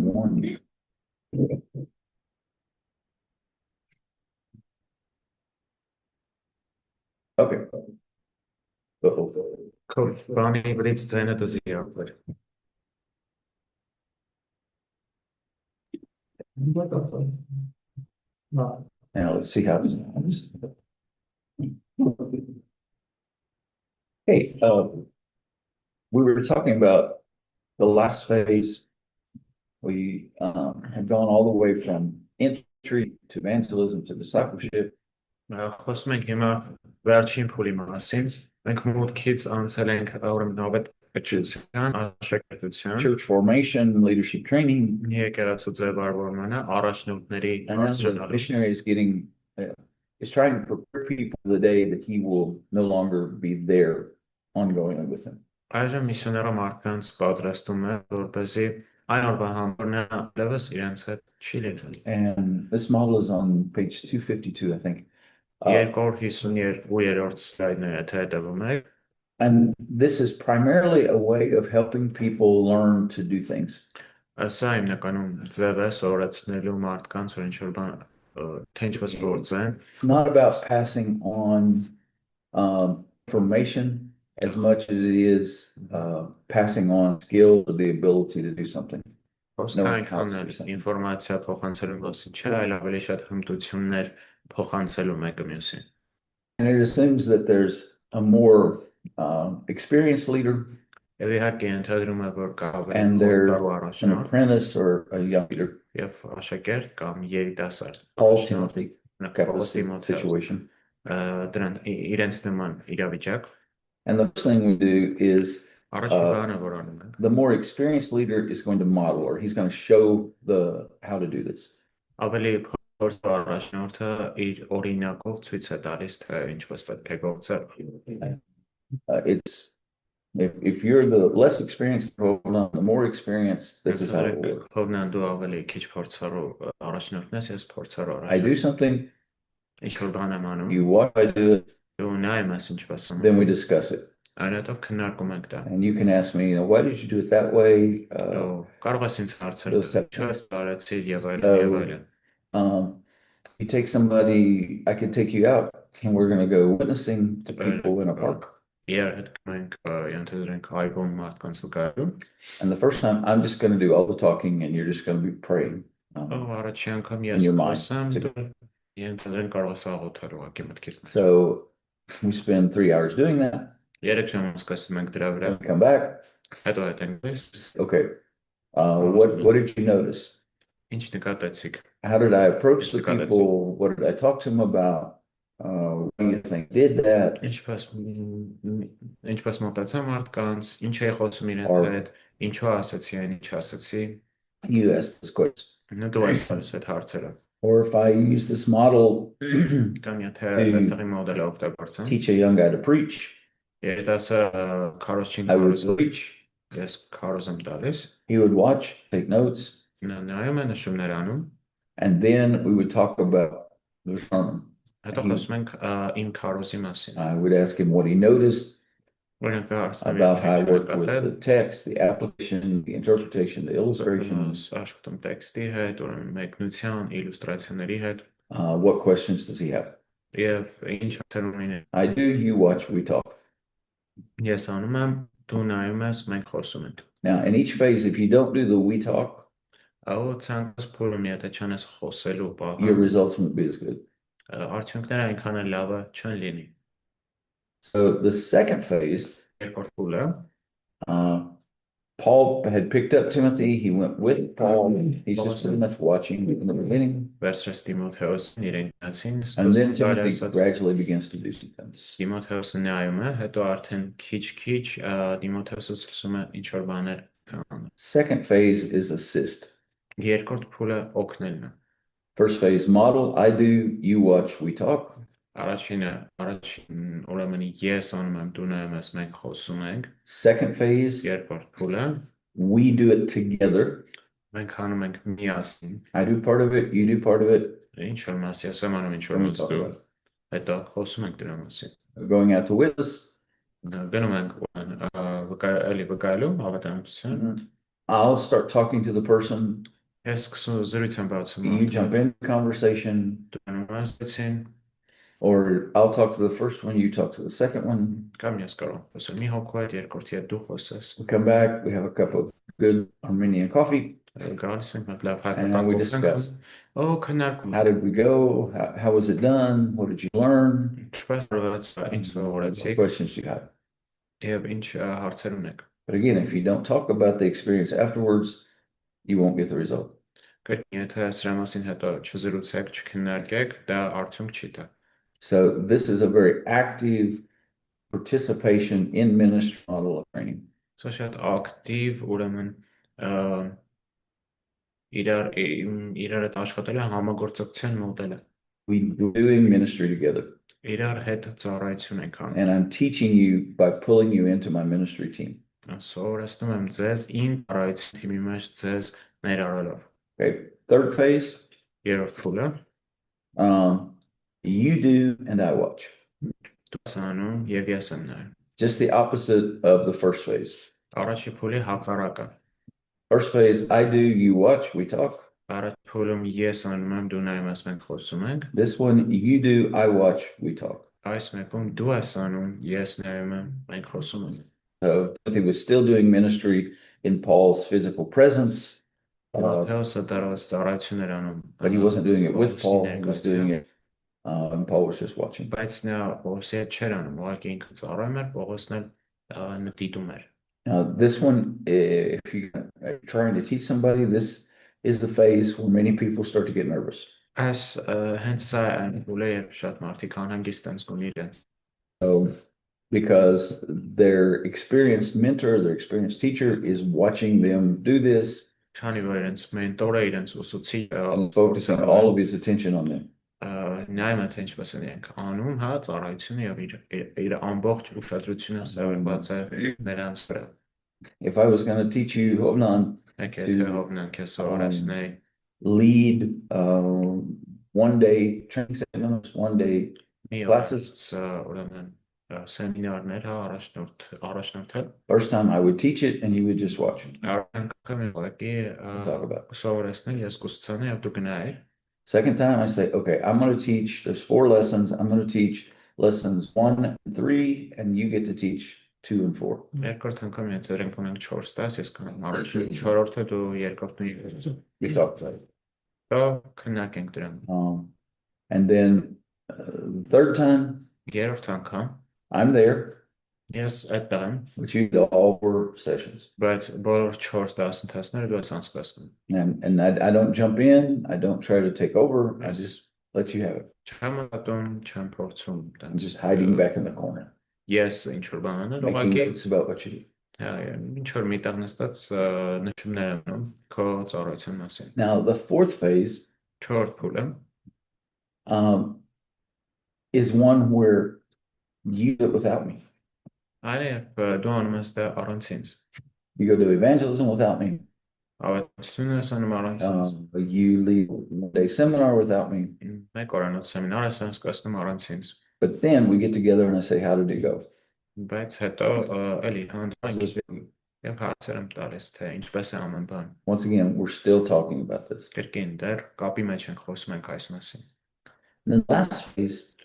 one. Okay. Uh-oh. Cool. Bani blitz seine das Jahr. Now let's see how it sounds. Hey, we were talking about the last phase. We have gone all the way from entry to evangelism to discipleship. Խոսում ենք հիմա վերջին փուլի մասին։ Մենք մուտքից անցել ենք ուրեմն նավետպետության, աշակերտության, Church formation, leadership training, եկեղեցու ձևավորմանը, առաջնորդների and now the հարցերնալու։ missionary is trying to prepare people for the day that he will no longer be there ongoingly with them. Այժմ միսիոները մարդկանց պատրաստում է, որպեսզի այն օրվա համար նա լավս իրենց հետ չի լինել։ And this model is on page 252, I think. 252-րդ սլայդն է, եթե հետևում եք։ And this is primarily a way of helping people learn to do things. Սա հիմնականում ձև է սովորեցնելու մարդկանց, որ ինչ-որ բան թե ինչպես գործեն։ It's not about passing on information as much as it is passing on skills or the ability to do something. Ինֆորմացիա փոխանցելու մասին չէ, այլ ավելի շատ հմտություններ փոխանցելու մեկը մյուսին։ And it assumes that there's a more experienced leader and there's an apprentice or a young leader. Paul Timothy situation. And the first thing we do is the more experienced leader is going to model, or he's going to show how to do this. It's if you're the less experienced, the more experienced, this is how it works. I do something, you watch I do it, then we discuss it. And you can ask me, why did you do it that way? You take somebody, I could take you out and we're going to go witnessing to people in a park. And the first time I'm just going to do all the talking and you're just going to be praying in your mind. So we spend 3 hours doing that. Come back. Okay. What did you notice? How did I approach the people? What did I talk to them about? What do you think did that? You ask this question. Or if I use this model to teach a young guy to preach, I would preach. He would watch, take notes, and then we would talk about the sermon. I would ask him what he noticed about how I worked with the text, the application, the interpretation, the illustrations. What questions does he have? I do, you watch, we talk. Now, in each phase, if you don't do the we talk, your results won't be as good. So the second phase, Paul had picked up Timothy. He went with Paul. He's just pretty much watching in the beginning. And then Timothy gradually begins to do some things. Second phase is assist. First phase, model, I do, you watch, we talk. Second phase, we do it together. I do part of it, you do part of it. Going out to witness. I'll start talking to the person Ես սկսում զրույց եմ բացում You jump into conversation, մարդու or I'll talk to the first one, you talk to the second one. Կամ ես կարող եմ խոսել մի hոգու հետ, երկրորդի հետ դու խոսես։ We come back, we have a cup of good Armenian coffee, Գալիս ենք մեկ լավ and հայկական we կոֆե discuss. քննարկում How did we go? How was it done? What did you learn? ինչպես որից ինչ What սովորեցիք questions you have? եւ ինչ հարցեր ունեք։ But again, if you don't talk about the experience afterwards, you won't get the result. Կրկին, եթե սրա մասին հետո չզրուցեք, չքննարկեք, դա արդյունք չի տա։ So this is a very active participation in ministry model of training. Սա շատ ակտիվ, ուրեմն իրար հետ աշխատելու համագործակցության մոդել է։ We're doing ministry together. Իրար հետ ծառայություն ենք անում։ And I'm teaching you by pulling you into my ministry team. Սովորեցնում եմ ձեզ իմ ծառայության թիմի մեջ ձեզ ներառելով։ Okay. Third phase. Երրորդ փուլը you do and I watch. Դու ես անում եւ ես եմ նայում։ Just the opposite of the first phase. Առաջի փուլի հակառակը։ First phase, I do, you watch, we talk. Առաջի փուլում ես անում եմ, դու նայում ես, մենք խոսում ենք։ This one, you do, I watch, we talk. Այս մեկում դու ես անում, ես nայում եմ, մենք խոսում ենք։ So Timothy was still doing ministry in Paul's physical presence. But he wasn't doing it with Paul, he was doing it, and Paul was just watching. Now, this one, if you're trying to teach somebody, this is the phase where many people start to get nervous. So, because their experienced mentor, their experienced teacher is watching them do this, and focusing all of his attention on them. If I was going to teach you, Hovnan, to lead 1 day training seminars, 1 day classes, first time I would teach it and you would just watch it. Talk about it. Second time I say, okay, I'm going to teach, there's 4 lessons. I'm going to teach lessons 1 and 3, and you get to teach 2 and 4. We talked about it. And then third time, I'm there. Yes, at time. But you do all 4 sessions. But And I don't jump in. I don't try to take over. I just let you have it. I'm just hiding back in the corner. Yes, making notes about what you do. Now, the fourth phase is one where you do it without me. You go to evangelism without me. You lead 1 day seminar without me. But then we get together and I say, how did it go? Once again, we're still talking about this. And the last phase,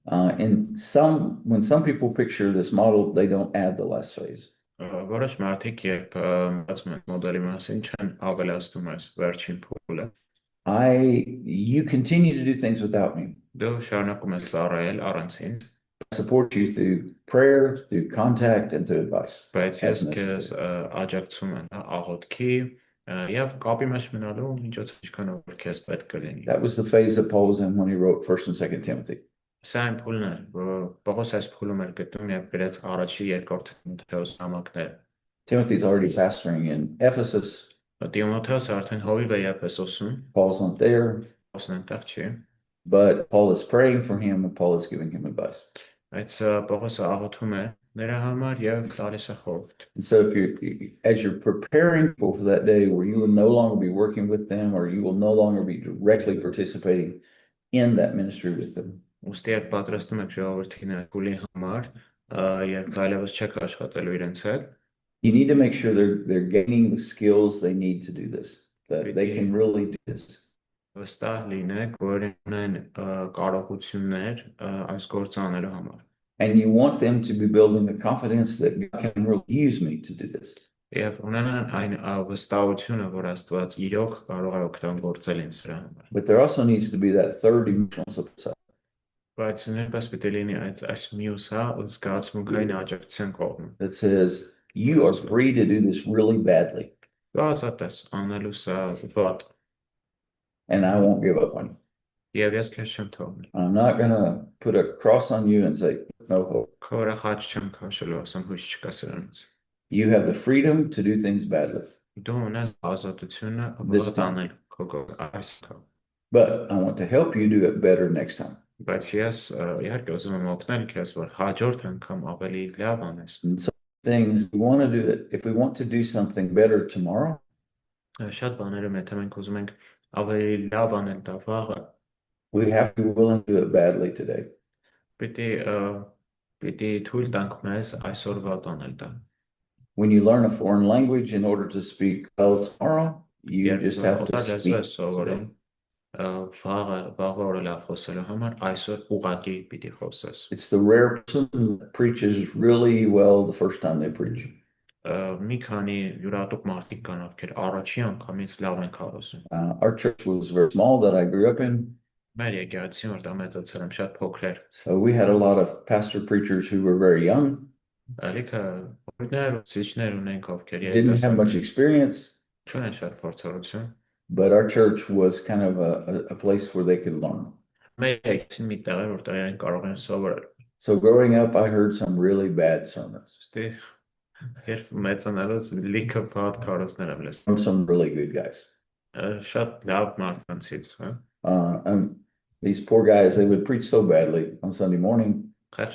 when some people picture this model, they don't add the last phase. You continue to do things without me. I support you through prayer, through contact, and through advice. That was the phase that Paul was in when he wrote 1st and 2nd Timothy. Timothy's already pastoring in Ephesus. Paul's not there. But Paul is praying for him and Paul is giving him advice. And so as you're preparing people for that day where you will no longer be working with them or you will no longer be directly participating in that ministry with them, you need to make sure they're gaining the skills they need to do this. that they can really do this. Վստահ լինեք, որ ունեն կարողություններ այս գործը անելու համար։ And you want them to be building the confidence that God can really use me to do this. Եվ ունենան այն վստահությունը, որ Աստված իրոք կարող է օգտագործել ինձ սրա համար։ But there also needs to be that third emotional support side. Բայց նույնպես պետք է լինի այս մյուսը զգացմունքային աջակցության կողմը։ That says you are free to do this really badly. Դու ազատ ես անելու սա վատ։ And I won't give up on you. Եվ ես քեզ չեմ թողնի։ I'm not going to put a cross on you and say no hope. Քո վրա խաչ չեմ քաշելու, ասեմ հույս չկա սրանից։ You have the freedom to do things badly. Դու ունես ազատությունը վատ անել քո գործը։ But I want to help you do it better next time. Բայց ես իհարկե ուզում եմ օգնել քեզ, որ հաջորդ անգամ ավելի լավ անես։ And some things we want to do it. If we want to do something better tomorrow, Շատ բաներում եթե մենք ուզում ենք ավելի լավ անել դա վաղը, we have to be willing to do it badly today. Պիտի թույլ տանք մեզ այսօր վատ անել դա։ When you learn a foreign language in order to speak well tomorrow, you just have to speak. It's the rare person that preaches really well the first time they preach. Մի քանի յուրատուկ մարդիկ կան, ովքեր առաջի անգամից լավ են քարոզում։ Our church was very small that I grew up in. Մեր եկեղեցին որ դա մեծացել եմ շատ փոքր էր։ So we had a lot of pastor preachers who were very young. Didn't have much experience. But our church was kind of a place where they could learn. So growing up, I heard some really bad sermons. From some really good guys. And these poor guys, they would preach so badly on Sunday morning. And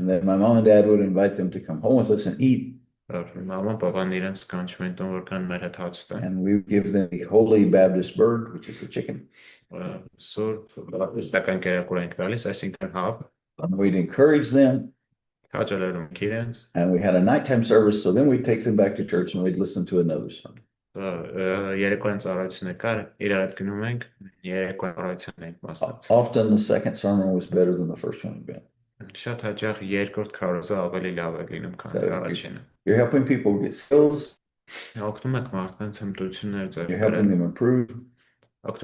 then my mom and dad would invite them to come home with us and eat. And we would give them the Holy Baptist bird, which is a chicken. And we'd encourage them. And we had a nighttime service, so then we'd take them back to church and we'd listen to another sermon. Often the second sermon was better than the first one had been. So you're helping people get skills. You're helping them improve. But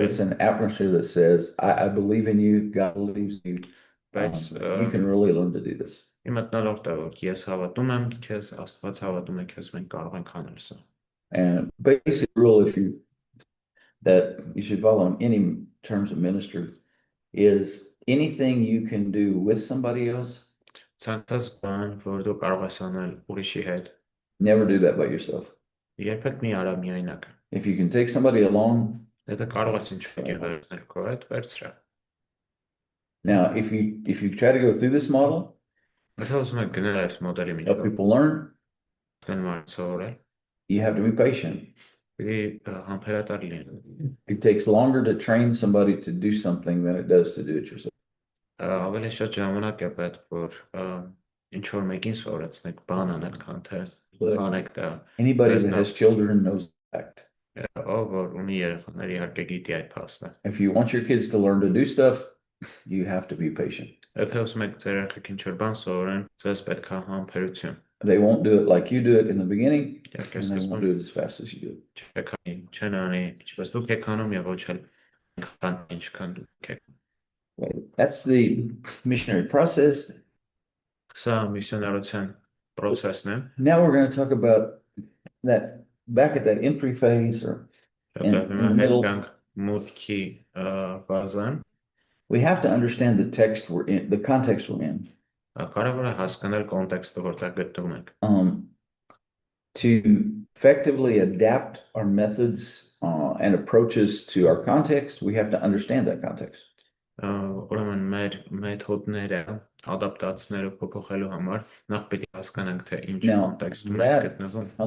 it's an atmosphere that says, I believe in you, God believes in you. You can really learn to do this. And basic rule that you should follow in any terms of ministry is anything you can do with somebody else, never do that by yourself. If you can take somebody along, now if you try to go through this model, help people learn, you have to be patient. It takes longer to train somebody to do something than it does to do it yourself. Anybody that has children knows that. If you want your kids to learn to do stuff, you have to be patient. They won't do it like you do it in the beginning, and they won't do it as fast as you do it. That's the missionary process. Now we're going to talk about that back at that entry phase or in the middle. We have to understand the text we're in, the context we're in. To effectively adapt our methods and approaches to our context, we have to understand that context. On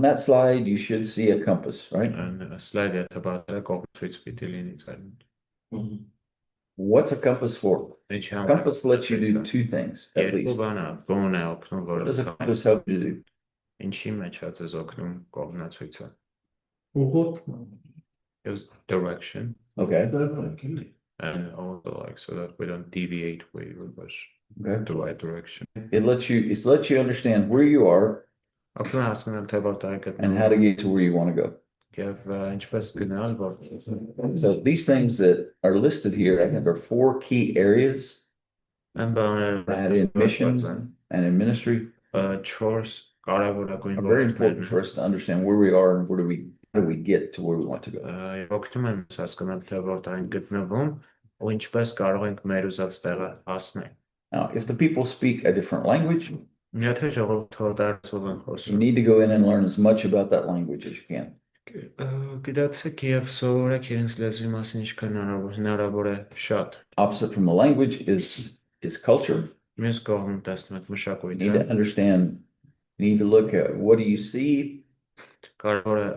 that slide, you should see a compass, right? What's a compass for? A compass lets you do two things, at least. What does a compass help you do? Ինչի մեջ է ձեզ օգնում կողմնացույցը։ Ուղղորդման։ Is direction. Okay. And also like so that we don't deviate way with Okay. the right direction. It lets you understand where you are Օգնում է հասկանալ թե որտեղ եք and how to get to where you want to go. Եվ ինչպես գնալ որ So these things that are listed here, I think, are 4 key areas that in missions and in ministry chores կարևորագույն are very important for us to understand where we are and how do we get to where we want to go. Օգնում են մեզ հասկանալ թե որտեղ ենք գտնվում ու ինչպես կարող ենք մեր ուզած տեղը հասնել։ Now, if the people speak a different language, Եթե ժողովուրդը դարձով են you խոսում need to go in and learn as much about that language as you can. Գիտացեք եւ սովորեք իրենց լեզվի մասին ինչքան հնարավոր է շատ։ Opposite from the language is culture. Մյուս կողմում տեսնում եք You մշակույթը։ need to understand, you need to look at what do you see, Կարևոր է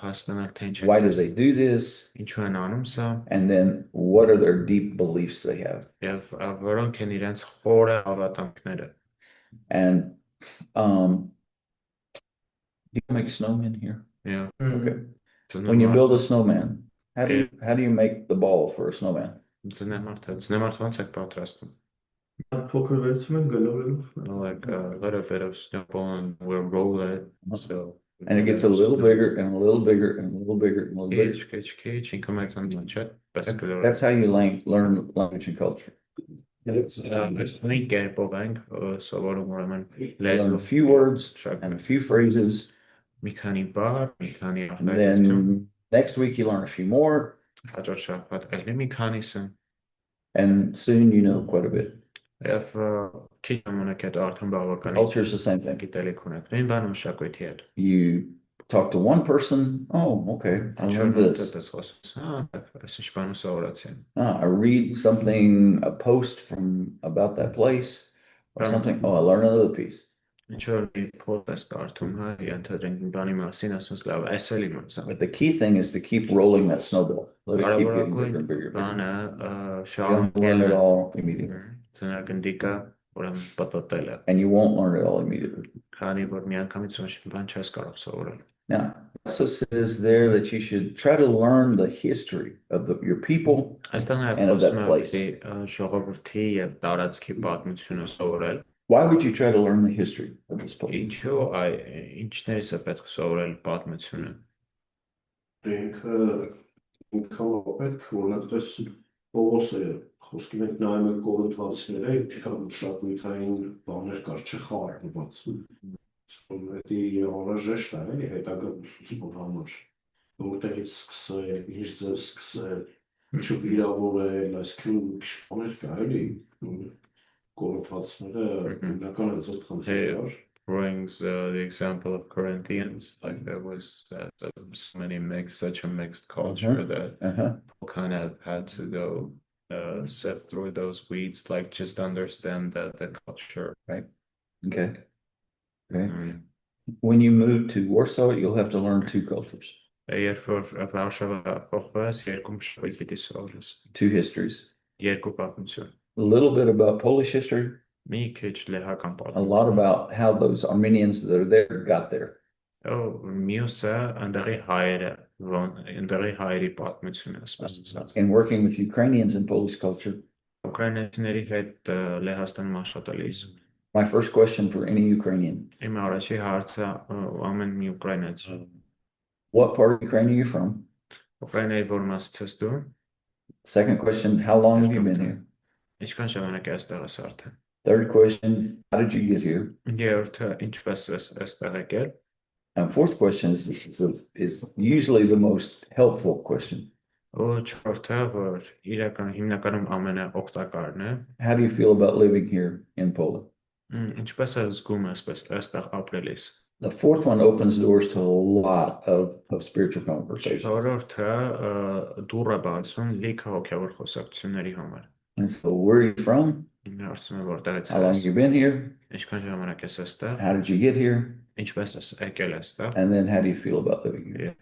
հասկանալ թե ինչ why do they do this, ինչու են անում սա and then what are their deep beliefs they have. եւ որոնք են իրենց խորը հավատամքները։ And do you make snowmen here? Yeah. Okay. When you build a snowman, how do you make the ball for a snowman? Ձնեմարդ ոնց եք պատրաստում։ Փոքր վերցում են գլորելով։ Like a little bit of snowball and we'll roll it. So And it gets a little bigger and a little bigger and a little bigger and a little bigger. That's how you learn language and culture. Learn a few words and a few phrases. And then next week you learn a few more. And soon you know quite a bit. Culture is the same thing. You talk to one person, oh, okay, I learned this. I read something, a post about that place or something, oh, I learn another piece. But the key thing is to keep rolling that snowball. Let it keep getting bigger and bigger. You don't learn it all immediately. And you won't learn it all immediately. Now, it also says there that you should try to learn the history of your people and of that place. Why would you try to learn the history of this place? Խոսքի մենք նայում ենք կորունտվածները, ինչքան մշակույթային բաներ կար չխառնված։ Դա անհրաժեշտ է, էլի հետագա ուսուցման համար։ Որտեղից սկսել, ինչ ձև սկսել, ինչ վիրավորել, այսինքն ինչ բաներ կա, էլի կորունտվածները հիմնական է ձեր խնդիրը։ Brings the example of Corinthians, like there was such a mixed culture that people kind of had to go sift through those weeds, like just understand the culture. Right. Okay. When you move to Warsaw, you'll have to learn 2 cultures. 2 histories. A little bit about Polish history. A lot about how those Armenians that are there got there. In working with Ukrainians in Polish culture, my first question for any Ukrainian, what part of Ukraine are you from? Second question, how long have you been here? Third question, how did you get here? And fourth question is usually the most helpful question. How do you feel about living here in Poland? The fourth one opens doors to a lot of spiritual conversations. And so where are you from? How long have you been here? How did you get here? And then how do you feel about living here?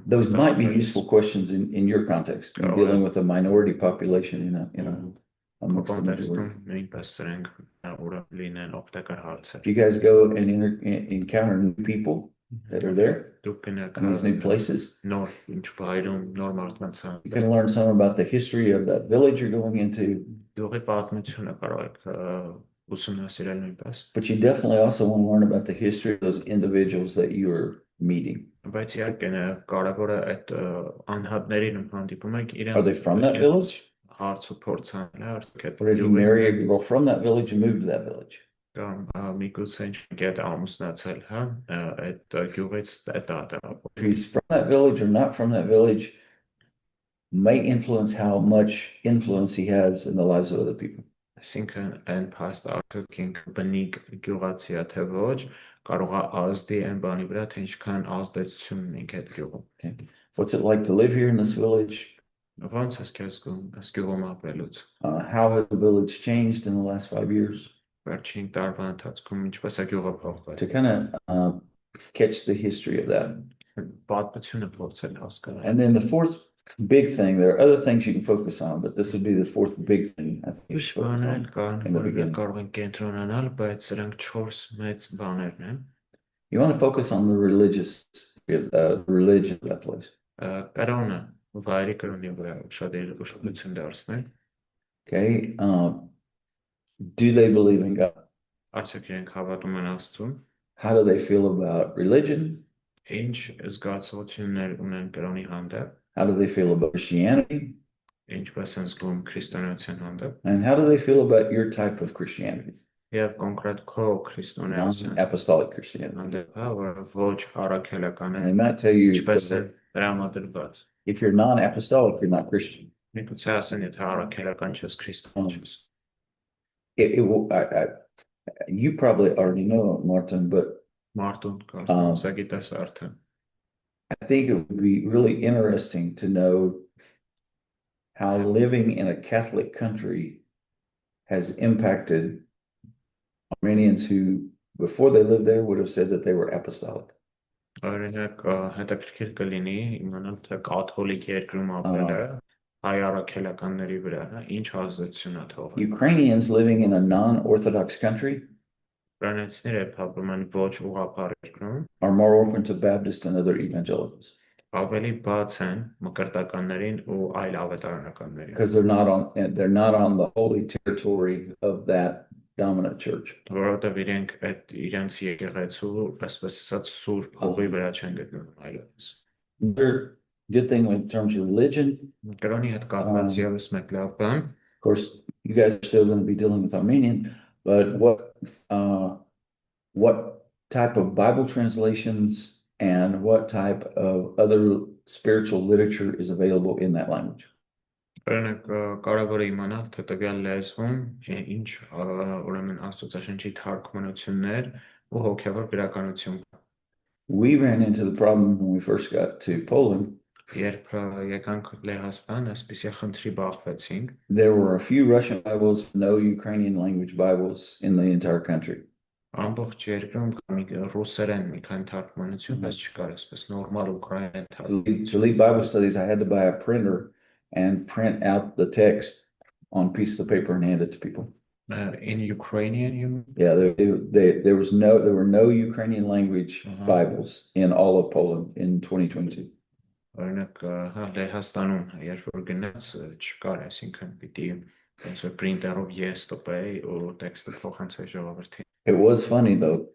Those might be useful questions in your context, in dealing with a minority population amongst the majority. նույնպես սրանք ուր լինեն օգտակար հարցեր։ You guys go and encounter new people that are there Դուք in կնեք these new places. նոր ինչ վայրում նոր մարդկանց You can learn some about the history of that village you're going into. Գյուղի պատմությունը կարող եք ուսումնասիրել նույնպես։ But you definitely also want to learn about the history of those individuals that you are meeting. Բայց իհարկե կարևորը այդ անհատներին հանդիպում եք Are they from that village? Հարց ու փորձանելը արդյոք այդ Or did you marry a girl from that village and move to that village? Կամ միգուցե ինչ-որ ամուսնացել, հա, այդ գյուղից այդ If he's from that village or not from that village may influence how much influence he has in the lives of other people. Այսինքն այն փաստ արդյունքին բնիկ գյուղացի է թե ոչ, կարող է ազդի այն բանի վրա, թե ինչքան ազդեցություն ունենք այդ գյուղում։ What's it like to live here in this village? Ոնց է քեզ գյուղում ապրելուց։ How has the village changed in the last 5 years? Վերջին տարվա ընթացքում ինչպես է գյուղը փոխվել։ To kind of catch the history of that. Պատմությունը փորձել հասկանալ։ And then the fourth big thing, there are other things you can focus on, but this would be the fourth big thing. I think in the beginning. You want to focus on the religious religion of that place. Okay. Do they believe in God? How do they feel about religion? How do they feel about Christianity? And how do they feel about your type of Christianity? Apostolic Christianity. They might tell you if you're non-apostolic, you're not Christian. You probably already know, Martin, but I think it would be really interesting to know how living in a Catholic country has impacted Armenians who, before they lived there, would have said that they were apostolic. Ukrainians living in a non-Orthodox country are more open to Baptist and other evangelicals. Because they're not on the holy territory of that dominant church. Another good thing in terms of religion, of course, you guys are still going to be dealing with Armenian, but what type of Bible translations and what type of other spiritual literature is available in that language? We ran into the problem when we first got to Poland. There were a few Russian Bibles, no Ukrainian language Bibles in the entire country. To lead Bible studies, I had to buy a printer and print out the text on pieces of paper and hand it to people. In Ukrainian, yeah, there were no Ukrainian language Bibles in all of Poland in 2022. It was funny though.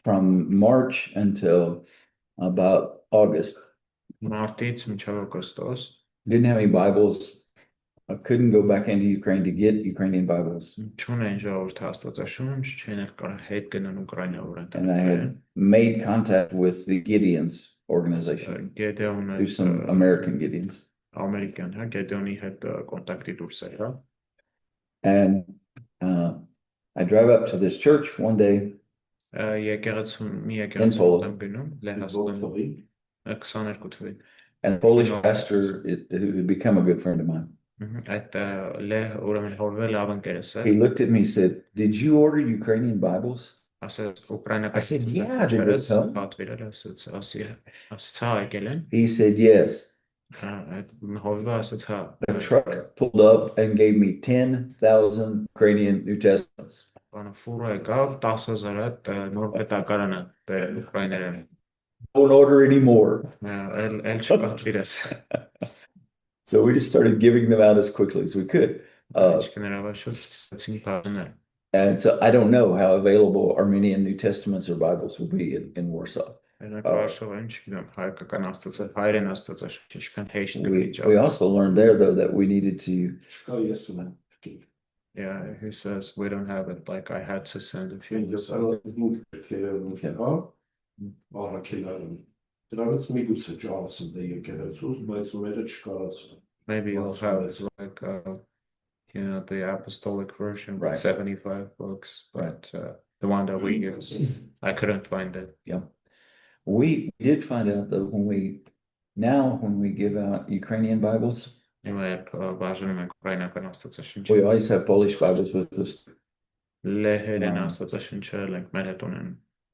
From March until about August, didn't have any Bibles. I couldn't go back into Ukraine to get Ukrainian Bibles. And I had made contact with the Gideons organization, through some American Gideons. And I drive up to this church one day in Poland, and a Polish pastor who had become a good friend of mine. He looked at me and said, "Did you order Ukrainian Bibles?" I said, "Yeah, did it come?" He said, "Yes." Հովվա ասաց հա A truck pulled up and gave me 10,000 Ukrainian New Testaments. բանը ֆուրը եկավ 10,000 հատ նոր պետականանը ուկրաիներեն Don't order anymore. էլ չկա իրես So we just started giving them out as quickly as we could. And so I don't know how available Armenian New Testaments or Bibles will be in Warsaw. We also learned there, though, that we needed to. Yeah, he says we don't have it. Like I had to send a few. Maybe you'll have like the apostolic version with 75 books, but the one that we use, I couldn't find it. Yeah. We did find out that when we give out Ukrainian Bibles, we always have Polish Bibles with us.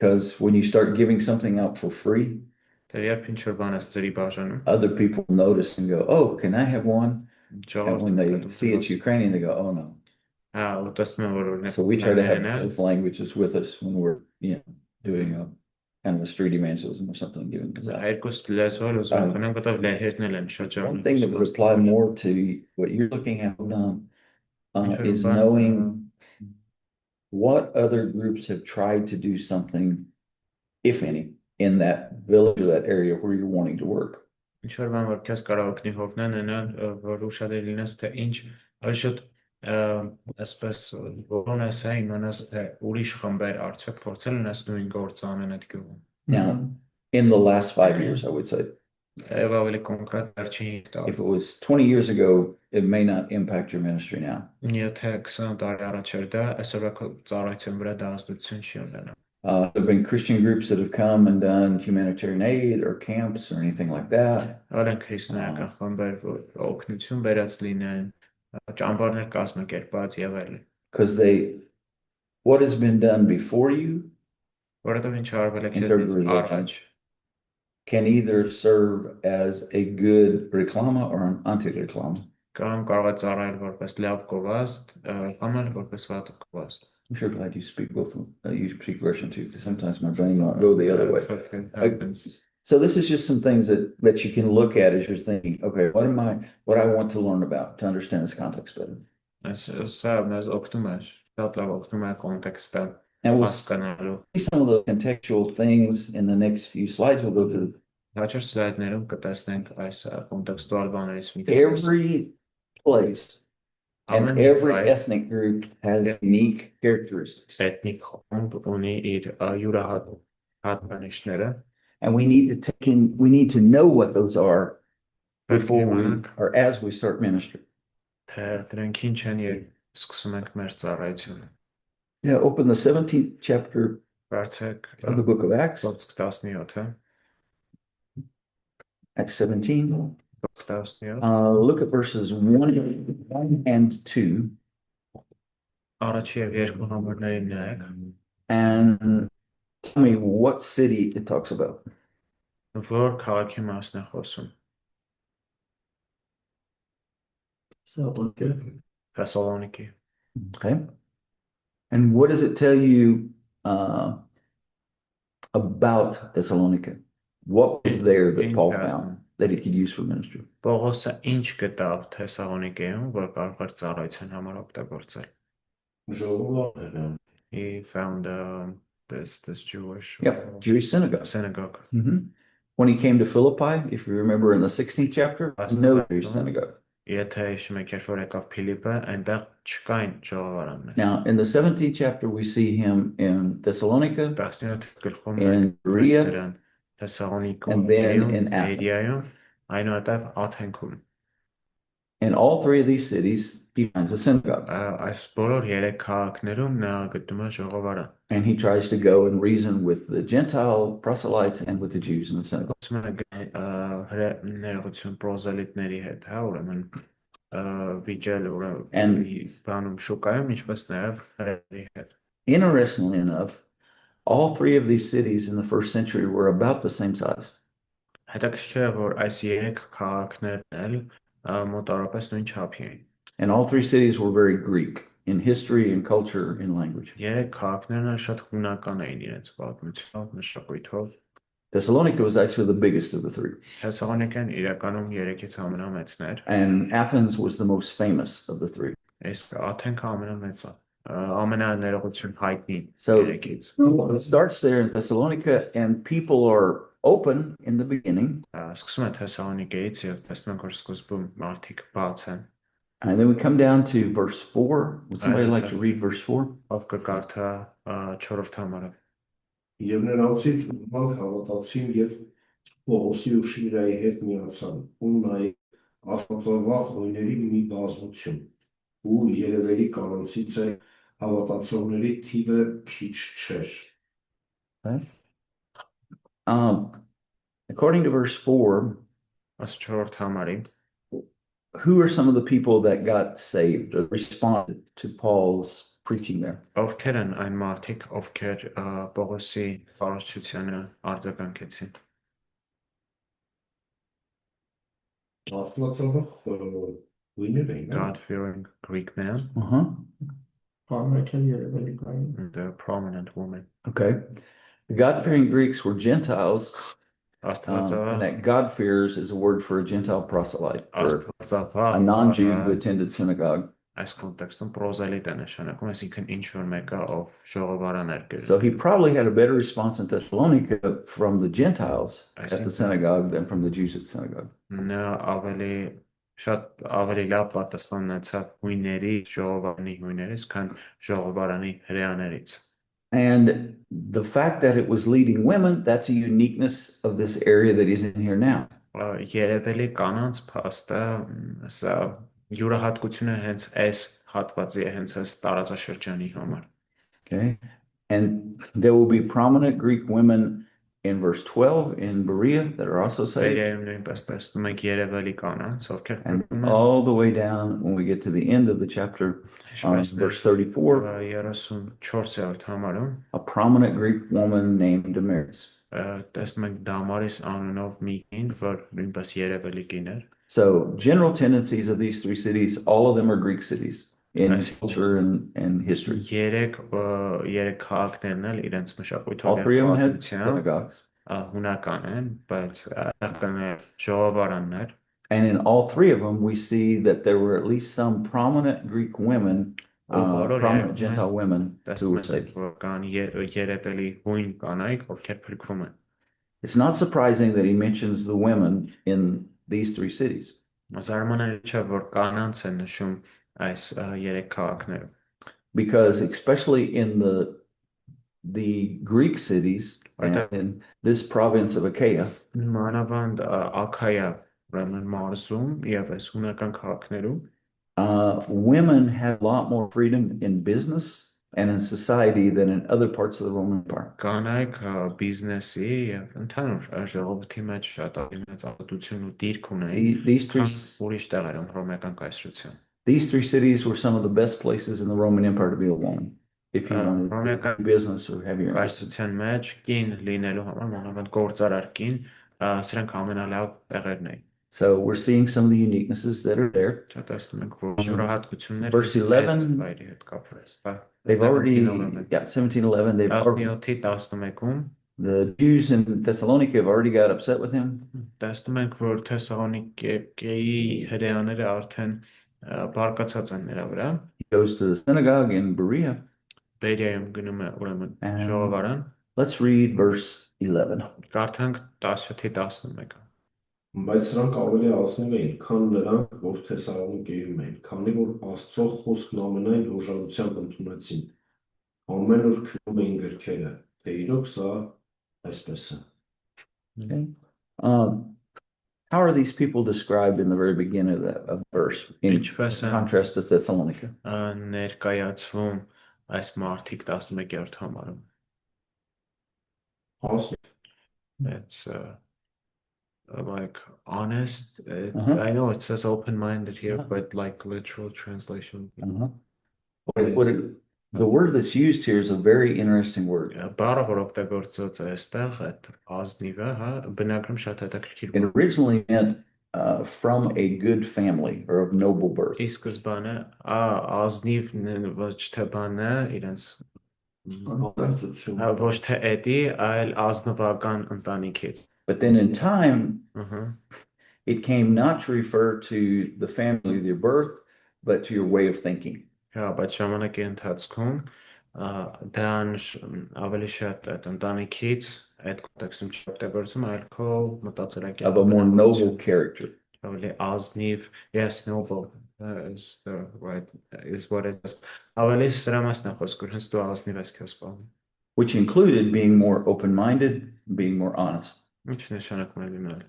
Because when you start giving something out for free, other people notice and go, "Oh, can I have one?" And when they see it's Ukrainian, they go, "Oh no." So we try to have both languages with us when we're doing a kind of a street evangelism or something, giving us out. One thing that would apply more to what you're looking at is knowing what other groups have tried to do something, if any, in that village or that area where you're wanting to work. Այսպես որոնես է իմանաս թե ուրիշ խմբեր արդյոք փորձել են այս նույն գործը անեն այդ գյուղում Now, in the last 5 years, I would say. Եվ ավելի կոնկրետ վերջին 5 տարի If it was 20 years ago, it may not impact your ministry now. Եթե 20 տարի առաջ էր դա, այսօրվա քո ծառայության վրա դա ազդեցություն չի ունենա There have been Christian groups that have come and done humanitarian aid or camps or anything like that. Արեն քրիստոնեական խմբեր որ օգնություն բերած լինեն ճամբարներ կազմակերպած եւ այլն Because what has been done before you can either serve as a good reclama or an anti-reclama. I'm sure glad you speak both. You speak Russian too, because sometimes my brain won't go the other way. So this is just some things that you can look at as you're thinking, okay, what I want to learn about to understand this context better. And we'll see some of the contextual things in the next few slides we'll go through. Every place and every ethnic group has unique characteristics. And we need to know what those are before or as we start ministry. Yeah, open the 17th chapter of the book of Acts. Acts 17. Look at verses 1 and 2. And tell me what city it talks about. Thessaloniki. Okay. And what does it tell you about Thessalonica? What was there that Paul found that he could use for ministry? He found this Jewish Jewish synagogue. Mm-hmm. When he came to Philippi, if you remember in the 16th chapter, no Jewish synagogue. Now, in the 17th chapter, we see him in Thessalonica, in Berea, and then in Athens. In all three of these cities, he finds a synagogue. And he tries to go and reason with the Gentile proselytes and with the Jews in the synagogue. Interestingly enough, all three of these cities in the first century were about the same size. Հետաքրքիր է, որ այս երեք քաղաքներն էլ մոտավորապես նույն չափի էին։ And all three cities were very Greek in history and culture and language. Երեք քաղաքներն էլ շատ հունական էին իրենց պատմությամբ, մշակույթով։ Thessalonica was actually the biggest of the three. Թեսաղոնիկեն իրականում երեքից ամենամեծն էր։ And Athens was the most famous of the three. Իսկ Աթենքը ամենամեծը, ամենաներողություն հայտնի So երեքից։ it starts there in Thessalonica, and people are open in the beginning. Սկսում է Թեսաղոնիկեից եւ տեսնում ենք, որ սկզբում մարդիկ բաց են։ And then we come down to verse 4. Would somebody like to read verse 4? Ով կկարդա 4-րդ համարը։ Եվ նրանցից ոմանք հավատացին եւ Պողոսի ու Շիրայի հետ միացան, ու նայ աստվածավախ հույների մի բազմություն, ու երևելի կանանցից է հավատացողների թիվը քիչ չէր։ Okay. According to verse 4, Աս 4-րդ համարի who are some of the people that got saved or responded to Paul's preaching there? ովքեր են այն մարդիկ, ովքեր Պողոսի խարոշչությանը արձագանքեցին։ Աստվածավախ հույներ էին։ God-fearing Greek man, the prominent woman. Okay. The God-fearing Greeks were Gentiles. And Աստվածավախ that God-fears is a word for a Gentile proselyte, for a Աստվածավախ non-Jew who attended synagogue. այս կոնտեքստում պրոզելիտ է նշանակում, այսինքն ինչ որ մեկը ով ժողովարաներ կրի։ So he probably had a better response in Thessalonica from the Gentiles at the synagogue than from the Jews at the synagogue. Նա շատ ավելի լավ պատասխան ունեցավ հույների ժողովարանի հույներից, քան ժողովարանի հրեաներից։ And the fact that it was leading women, that's a uniqueness of this area that is in here now. Երևելի կանանց փաստը սա յուրահատկությունը հենց այս հատվածի է, հենց այս տարածաշրջանի համար։ Okay. And there will be prominent Greek women in verse 12 in Berea that are also saved. Բերիայում նույնպես տեսնում ենք երևելի կանանց, ովքեր And all the way down when we get to the end of the chapter, verse 34, 34-րդ համարում a prominent Greek woman named Damaris. տեսնում ենք Դամարիս անունով մի կին, որ նույնպես երևելի կին էր։ So general tendencies of these three cities, all of them are Greek cities in culture and history. Երեք քաղաքներն էլ իրենց մշակույթով All three of them had պատմությամբ synagogues. հունական են, բայց ժողովարաններ։ And in all three of them, we see that there were at least some prominent Greek women, prominent Gentile women who were saved. It's not surprising that he mentions the women in these three cities. Because especially in the Greek cities and in this province of Achaia, women had a lot more freedom in business and in society than in other parts of the Roman Empire. Կանայք բիզնեսի եւ ընդհանուր ժողովրդի մեջ շատ ավելի մեծ ազատություն ու դիրք ունեին ուրիշ տեղերում հռոմեական կայսրության։ These three cities were some of the best places in the Roman Empire to be a woman, if you wanted to do business or have your own. Կայսրության մեջ կին լինելու համար մանավանդ գործարար կին սրանք ամենալավ տեղերն էին։ So we're seeing some of the uniquenesses that are there. Verse 11, they've already, 17:11, they've already, the Jews in Thessalonica have already got upset with him. He goes to the synagogue in Berea. And let's read verse 11. Բայց սրանք ավելի ազնիվ էին, քան նրանք, որ Թեսաղոնիկեում էին, քանի որ Աստծո խոսքն ամենայն հոժարությամբ ընդունեցին, ամեն օր քնում էին գրքերը, թե իրոք սա այսպես է։ Okay. How are these people described in the very beginning of that verse in contrast to Thessalonica? Ներկայացվում այս մարդիկ 11-րդ համարում։ It's like honest. I know it says open-minded here, but like literal translation. What The word that's used here is a very interesting word. Բառը, որ օգտագործված է այստեղ, այդ ազնիվը, հա, բնագրում շատ հետաքրքիր It originally meant from a good family or of noble birth. Ի սկզբանե ազնիվ ոչ թե բանը իրենց ոչ թե էդի, այլ ազնվական ընտանիքից. But then in time, it came not to refer to the family of your birth, but to your way of thinking. Հա, բայց ժամանակի ընթացքում դան ավելի շատ այդ ընտանիքից այդ կոնտեքստում չօգտագործում, այլ քո մտածելակերպը of a more noble character. Ավելի ազնիվ, yes, noble is the right is what is ավելի սրամասն է խոսքը, հենց դու ազնիվ ես քեզ սպանում. Which included being more open-minded, being more honest. Ինչ նշանակում է լինել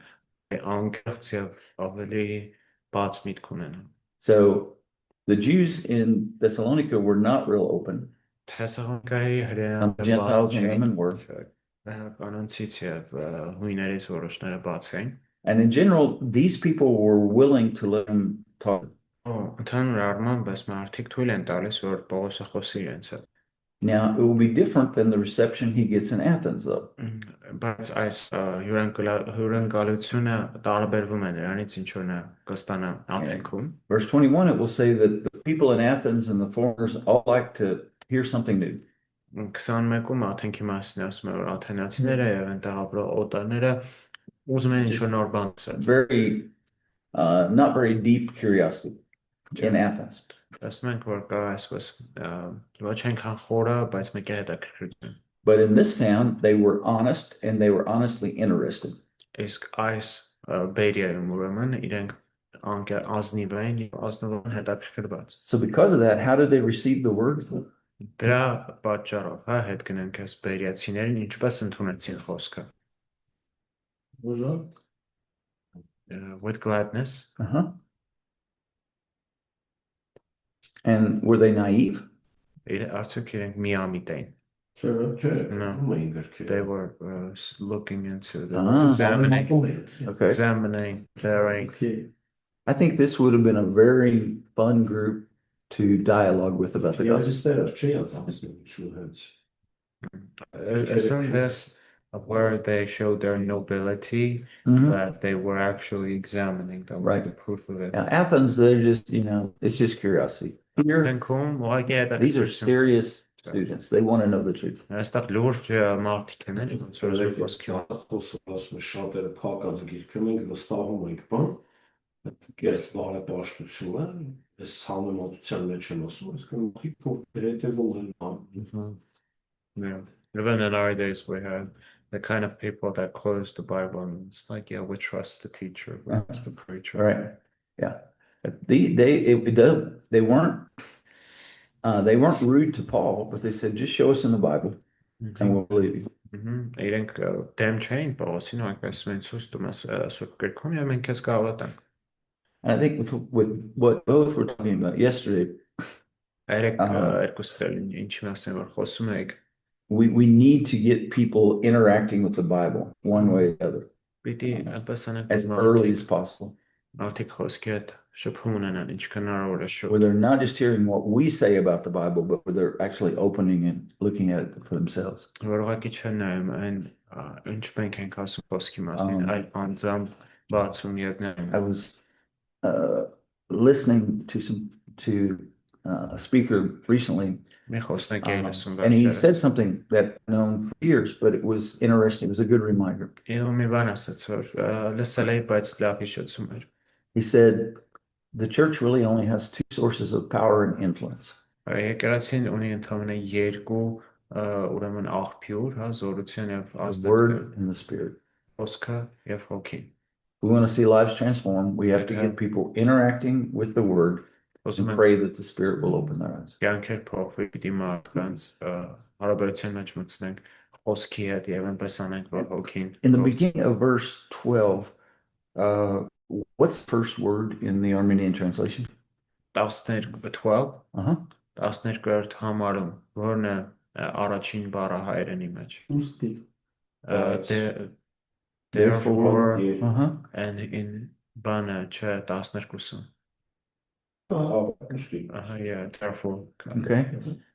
անկեղծ եւ ավելի բաց միտք ունենալ. So the Jews in Thessalonica were not real open. Թեսաղոնիկայի Gentiles and women were. Կանանցից եւ հույներից որոշները բաց էին. And in general, these people were willing to let him talk. Ընդհանուր առմամբ, բայց մարդիկ թույլ են տալիս, որ Պողոսը խոսի իրենց հետ. Now, it will be different than the reception he gets in Athens, though. Բայց այս հյուրընկալությունը տարբերվում է նրանից, ինչ որ նա կստանա Աթենքում. Verse 21, it will say that the people in Athens and the foreigners all like to hear something new. 21-ում Աթենքի մասին ասում է, որ աթենացիները եւ այնտեղ ապրող օտարները ուզում են ինչ-որ նոր բան ասել. Very, not very deep curiosity in Athens. Ասում ենք, որ կա այսպես ոչ այնքան խորը, բայց մեկ է հետաքրքրություն. But in this town, they were honest and they were honestly interested. Իսկ այս բերիայում ուրեմն իրենք ազնիվ են եւ ազնվորեն հետաքրքրված. So because of that, how did they receive the word? Դրա պատճառով, հա, հետ գնանք այս բերիացիներին ինչպես ընդունեցին խոսքը. With gladness. And were they naive? Արդյոք իրենք միամիտ էին. No. They were looking into the examining their I think this would have been a very fun group to dialogue with about the gospel. Isn't this where they showed their nobility, that they were actually examining them, right? The proof of it. Now, Athens, they're just, it's just curiosity. Here, these are serious students. They want to know the truth. Yeah. Even in our days, we had the kind of people that close the Bible and it's like, yeah, we trust the teacher, we trust the preacher. Right. Yeah. They weren't rude to Paul, but they said, just show us in the Bible and we'll believe you. Իրենք դեմ չէին Պողոսին, այդպես մենք ցույց տում ես Սուրբ Գրքում եւ մենք քեզ կհավատանք. And I think with what both were talking about yesterday, we need to get people interacting with the Bible one way or the other as early as possible. Where they're not just hearing what we say about the Bible, but where they're actually opening and looking at it for themselves. I was listening to a speaker recently, and he said something that I've known for years, but it was interesting. It was a good reminder. He said, the church really only has two sources of power and influence. The word and the spirit. We want to see lives transformed. We have to get people interacting with the word and pray that the spirit will open their eyes. In the beginning of verse 12, what's the first word in the Armenian translation? 12. 12-րդ համարում, որն է առաջին բառը հայերենի մեջ. Therefore, and in բանը չէ 12-ում. Yeah, therefore. Okay.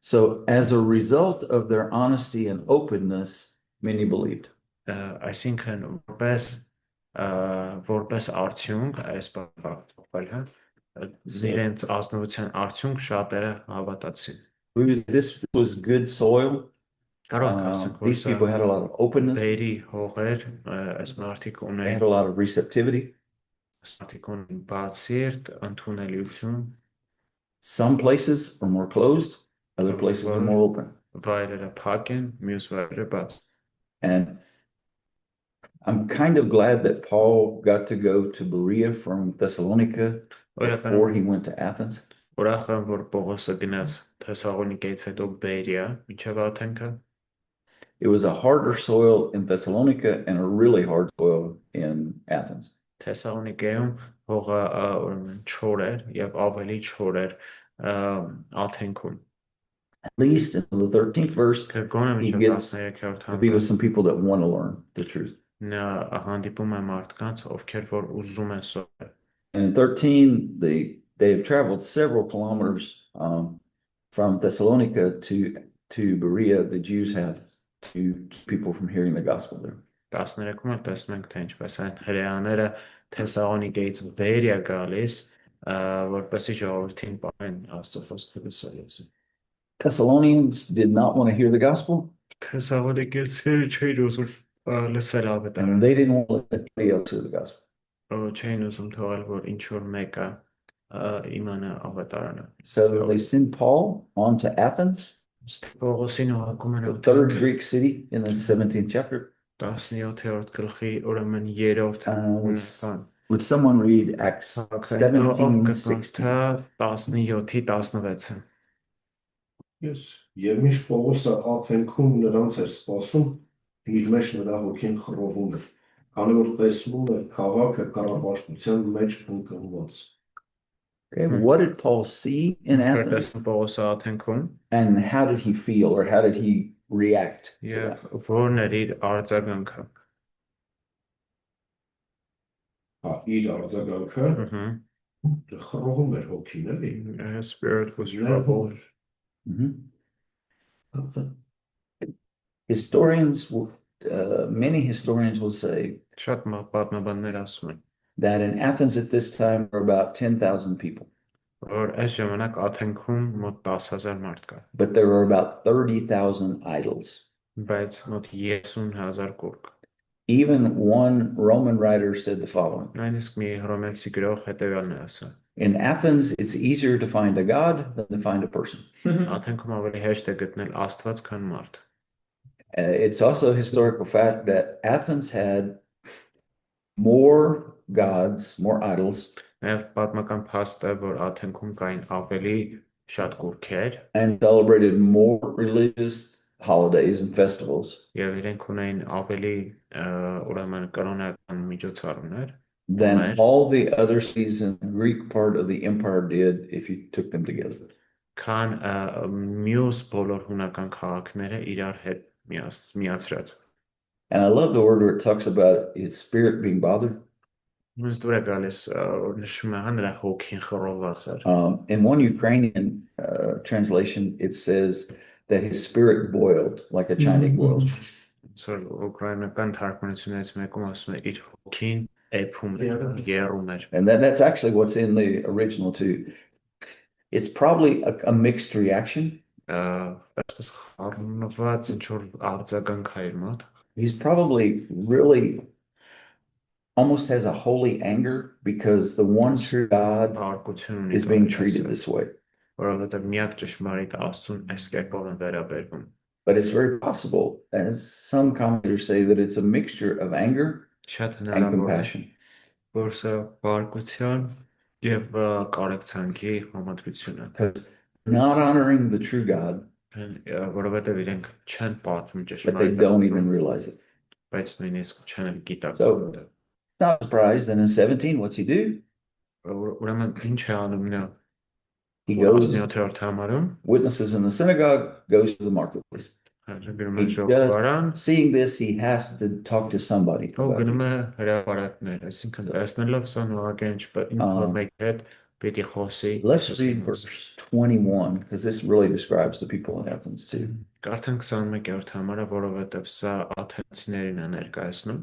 So as a result of their honesty and openness, many believed. Այսինքն որպես արդյունք այս բաղբալը իրենց ազնվության արդյունք շատերը հավատացին։ This was good soil. Կարող ասենք, որ These people had a lot of openness. Բերի հողեր, այս մարդիկ They ունեն had a lot of receptivity. մարդիկ ունեն բացիրտ, ընդունելիություն։ Some places are more closed, other places are more open. Վայրերը փակ են, մյուս վայրերը բաց։ And I'm kind of glad that Paul got to go to Berea from Thessalonica before he went to Athens. Ուրախ եմ, որ Պողոսը գնաց Թեսաղոնիկից հետո Բերիա, մինչև Աթենքը։ It was a harder soil in Thessalonica and a really hard soil in Athens. Թեսաղոնիկեում հողը ուրեմն չոր էր եւ ավելի չոր էր Աթենքում։ At least in the 13th verse, he gets to be with some people that want to learn the truth. Նա հանդիպում է մարդկանց, ովքեր որ ուզում են սովորել։ And in 13, they've traveled several kilometers from Thessalonica to Berea. The Jews have to keep people from hearing the gospel there. 13-ում էլ տեսնում ենք, թե ինչպես են հրեաները Թեսաղոնիկեից Բերիա գալիս, որպեսզի ժողովրդին պահեն Աստծո խոսքը լսելուց։ Thessalonians did not want to hear the gospel. Թեսաղոնիկեցիները չէին ուզում լսել ավետարանը։ And they didn't want to let anybody else hear the gospel. Չէին ուզում թողել, որ ինչ որ մեկը իմանա ավետարանը։ So they sent Paul on to Athens, Պողոսին ուղարկում են the third Greek city in the 17th chapter. 17-րդ գլխի ուրեմն 3-րդ Would someone read Acts 17:16? 17-16-ը։ Yes. Եվ միշտ Պողոսը Աթենքում նրանց էր սպասում, իր մեջ նրա հոգին խռովում էր, քանի որ տեսնում էր քաղաքը կառավարության մեջ ընկղմված։ Okay, what did Paul see in Athens? Պողոսը Աթենքում And how did he feel, or how did he react? Եվ որն էր իր արձագանքը։ Իր արձագանքը խռովում էր հոգին, էլի։ His spirit was troubled. Historians, many historians will say Շատ պատմաբաններ ասում են, that in Athens at this time were about 10,000 people, որ այս ժամանակ Աթենքում մոտ 10,000 մարդ կար, but there were about 30,000 idols. բայց մոտ 30,000 կուրկ։ Even one Roman writer said the following: Նույնիսկ մի հռոմեացի գրող հետևյալն է ասել. In Athens, it's easier to find a god than to find a person. Աթենքում ավելի հեշտ է գտնել Աստված, քան մարդ։ It's also a historical fact that Athens had more gods, more idols, Նաև պատմական փաստ է, որ Աթենքում կային ավելի շատ կուրքեր, and celebrated more religious holidays and festivals եւ իրենք ունեին ավելի ուրեմն կրոնական միջոցառումներ than all the other cities in the Greek part of the empire did if you took them together. Քան մյուս բոլոր հունական քաղաքները իրար հետ միացրած։ And I love the word where it talks about his spirit being bothered. Ինձ դուր է գալիս նշում է նրա հոգին խռոված էր։ In one Ukrainian translation, it says that his spirit boiled like a Chinese boils. So ուկրաինական թարգմանությունից մեկում ասում է իր հոգին էփում էր, եռում էր։ And that's actually what's in the original too. It's probably a mixed reaction. Այսպես խառնված ինչ որ արձագանք է իր մոտ։ He's probably really almost has a holy anger because the one true God is being treated this way. Որովհետև միակ ճշմարիտ Աստծուն այս կերպով են վերաբերվում։ But it's very possible, as some commentators say, that it's a mixture of anger and compassion. Because not honoring the true God, but they don't even realize it. So, not surprised that in 17, what's he do? He goes, witnesses in the synagogue, goes to the marketplace. Seeing this, he has to talk to somebody. Պիտի խոսի Let's read verse 21, because this really describes the people in Athens too. Կարդանք 21-րդ համարը, որովհետև սա աթենացիներին է ներկայացնում։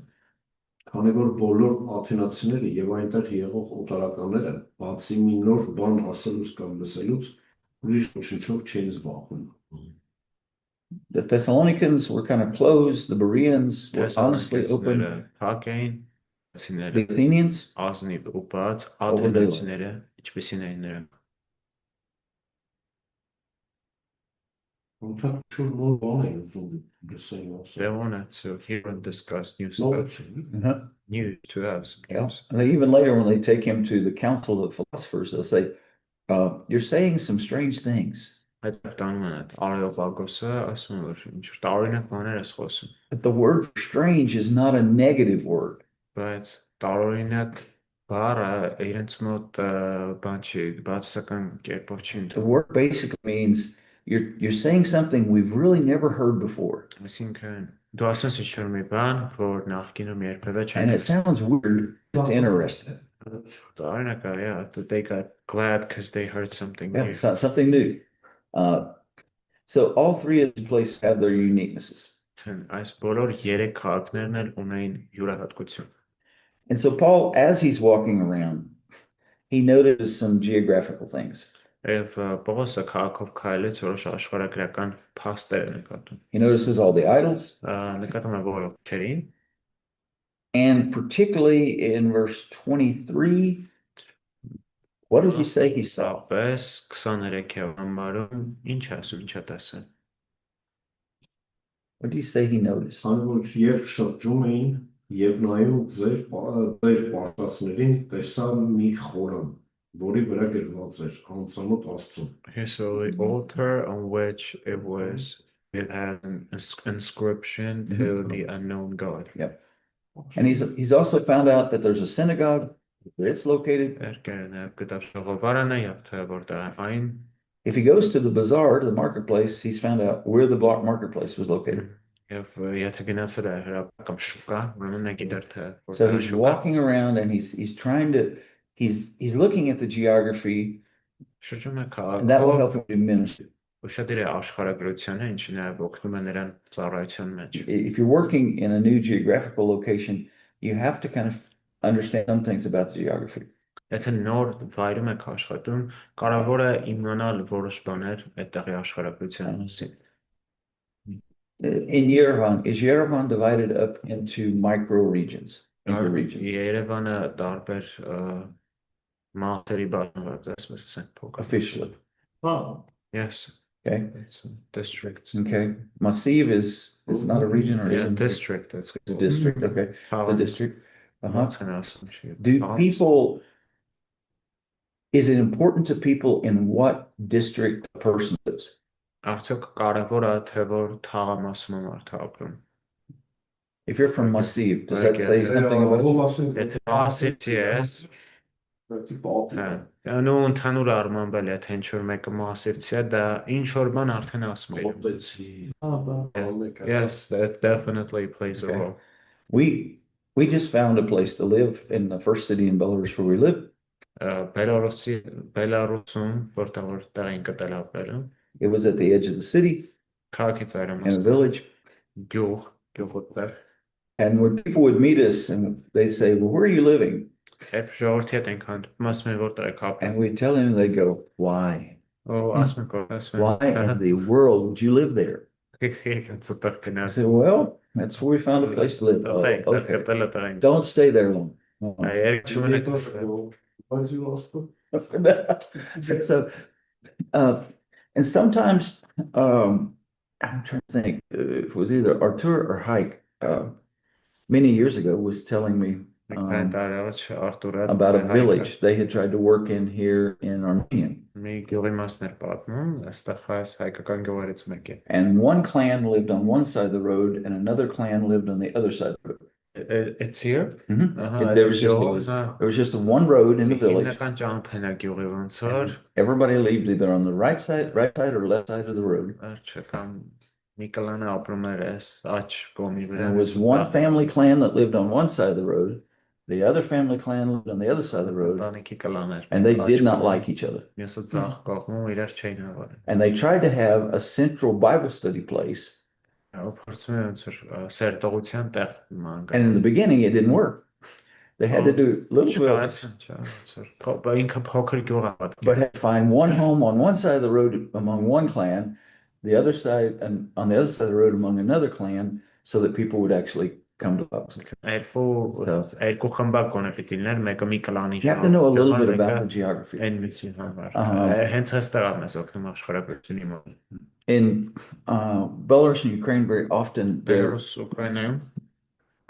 Քանի որ բոլոր աթենացիները եւ այնտեղ եղող օտարականները բացի մի նոր բան ասելուց կամ լսելուց ուրիշ ոչնչով չեն զբաղվում։ The Thessalonians were kind of closed. The Bereans were honestly open. The Athenians, they wanted to hear and discuss new stuff, new to us. Yeah. And they, even later, when they take him to the council of philosophers, they'll say, "You're saying some strange things." But the word strange is not a negative word. The word basically means you're saying something we've really never heard before. And it sounds weird, it's interesting. They got glad because they heard something new. Something new. So all three of these places have their uniquenesses. And so Paul, as he's walking around, he notices some geographical things. He notices all the idols. And particularly in verse 23, what did he say he saw? What do you say he noticed? Okay, so the altar on which it had an inscription to the unknown God. Yep. And he's also found out that there's a synagogue where it's located. If he goes to the bazaar, to the marketplace, he's found out where the marketplace was located. So he's walking around and he's trying to he's looking at the geography, and that will help him to minister. If you're working in a new geographical location, you have to kind of understand some things about the geography. In Yerevan, is Yerevan divided up into micro regions? Officially. Oh. Yes. Okay. It's a district. Okay. Massiv is not a region or is it? District. That's the district. Okay. The district. Is it important to people in what district a person lives? If you're from Massiv, does that say something about it? Yes. ընդհանուր առմամբ էլ եթե ինչ-որ մեկը մասիվցի է, դա ինչ-որ բան արդեն ասում է։ Yes, that definitely plays a role. We just found a place to live in the first city in Belarus where we live. Belarusum, որտեղ տեղ են գտել ապրել։ It was at the edge of the city. In a village. And when people would meet us and they'd say, "Well, where are you living?" And we tell them, they go, "Why? Why in the world would you live there?" I said, "Well, that's where we found a place to live." Oh, okay. Don't stay there long. So, and sometimes, I'm trying to think, it was either Artur or Hike, many years ago was telling me about a village they had tried to work in here in Armenia. And one clan lived on one side of the road and another clan lived on the other side of the road. It's here? There was just one road in the village. Everybody lived either on the right side or left side of the road. There was one family clan that lived on one side of the road. The other family clan lived on the other side of the road, Ընտանիքի կլաներ։ and they did not Աչքով, like each other. Մյուսը ձախ կողմում իրար չէին հավատում։ And they tried to have a central Bible study place. Փորձում են ոնց որ սերտողության տեղ ման And in the beginning, it didn't work. They had to do little buildings, ինքը փոքր գյուղ ա but had to find one home on one side of the road among one clan, the other side, and on the other side of the road among another clan, so that people would actually come to Bible study. երկու խմբակ կոնե պիտի լիներ, մեկը մի կլանի You have to know a little bit about the geography. NBC համար։ Հենց հստակ է մեզ օգնում աշխարհագրությունի մոտ։ In Belarus and Ukraine, very often there Բելարուս, Ուկրաինայում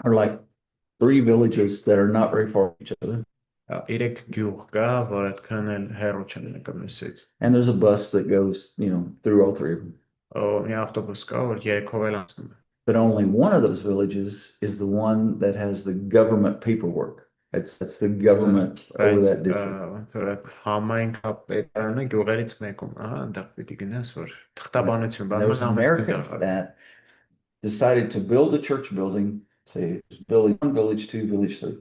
are like 3 villages that are not very far from each other. 3 գյուղ կա, որ այդքան էլ հեռու չեն մեկը մյուսից։ And there's a bus that goes, through all 3 of them. Մի ավտոբուս կա, որ 3-ով էլ անցնում է։ But only one of those villages is the one that has the government paperwork. That's the government over that district. Համայնքա պետարանը գյուղերից մեկում, այնտեղ պիտի գնաս, որ թղթաբանություն There was an American that decided to build a church building, say building 1, village 2, village 3.